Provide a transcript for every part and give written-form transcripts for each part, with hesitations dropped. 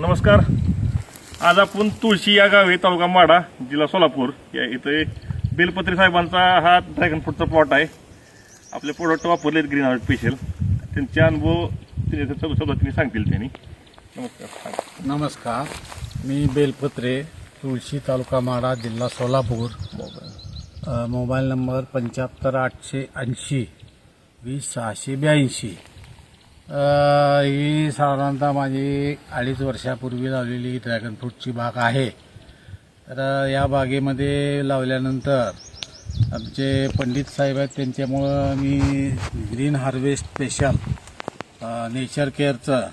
नमस्कार. आज आपण तुळशी या गावी तालुका माडा जिल्हा सोलापूर या इथे बेलपत्री साहेबांचा हा ड्रॅगन फ्रूटचा प्लॉट आहे. आपले प्रोडक्ट वापरलेत ग्रीन हार्वेस्ट स्पेशल. त्यांचे अनुभव त्यांनी सांगतील त्यांनी. नमस्कार. नमस्कार, मी बेलपत्रे, तुळशी, तालुका माडा, जिल्हा सोलापूर. Mobile number 75 880 20 682. ही साधारणतः माझी 2.5 वर्षापूर्वी लावलेली ड्रॅगन फ्रूटची बाग आहे. तर या बागेमध्ये लावल्यानंतर आमचे पंडित साहेब आहेत, त्यांच्यामुळं मी ग्रीन हार्वेस्ट स्पेशल नेचर केअरचं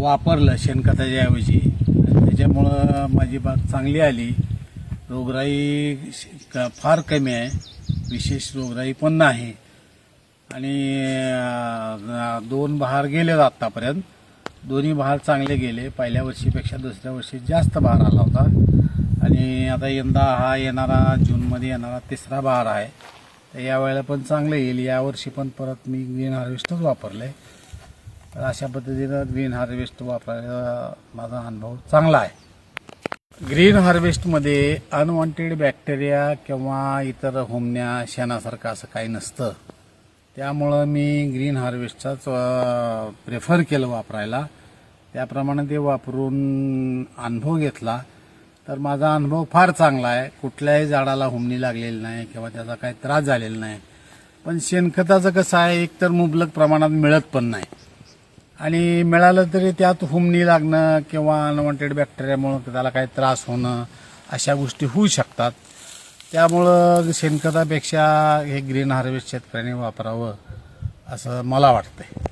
वापरलं शेणखताच्या ऐवजी. त्याच्यामुळं माझी बाग चांगली आली. रोगराई फार कमी आहे, विशेष रोगराई पण नाही. आणि 2 बहार गेले आत्तापर्यंत. दोन्ही बहार चांगले गेले. पहिल्या वर्षीपेक्षा दुसऱ्या वर्षी जास्त बहार आला होता. आणि आता यंदा हा येणारा जूनमध्ये येणारा 3रा बहार आहे. तर यावेळेला पण चांगलं येईल. यावर्षी पण परत मी ग्रीन हार्वेस्टच वापरले. तर अशा पद्धतीनं ग्रीन हार्वेस्ट वापरायला माझा अनुभव चांगला आहे. ग्रीन हार्वेस्टमध्ये अनवॉन्टेड बॅक्टेरिया किंवा इतर होमण्या शेणासारखं असं काही नसतं. त्यामुळं मी ग्रीन हार्वेस्टचाच प्रेफर केलं वापरायला. त्याप्रमाणे ते वापरून अनुभव घेतला. तर माझा अनुभव फार चांगला आहे. कुठल्याही झाडाला होमणी लागलेली नाही किंवा त्याचा काही त्रास झालेला नाही. पण शेणखताचं कसं आहे, एकतर मुबलक प्रमाणात मिळत पण नाही, आणि मिळालं तरी त्यात होमणी लागणं किंवा अनवॉन्टेड बॅक्टेरियामुळं त्याला काही त्रास होणं अशा गोष्टी होऊ शकतात. त्यामुळं शेणखतापेक्षा हे ग्रीन हार्वेस्ट शेतकऱ्यांनी वापरावं असं मला वाटतंय.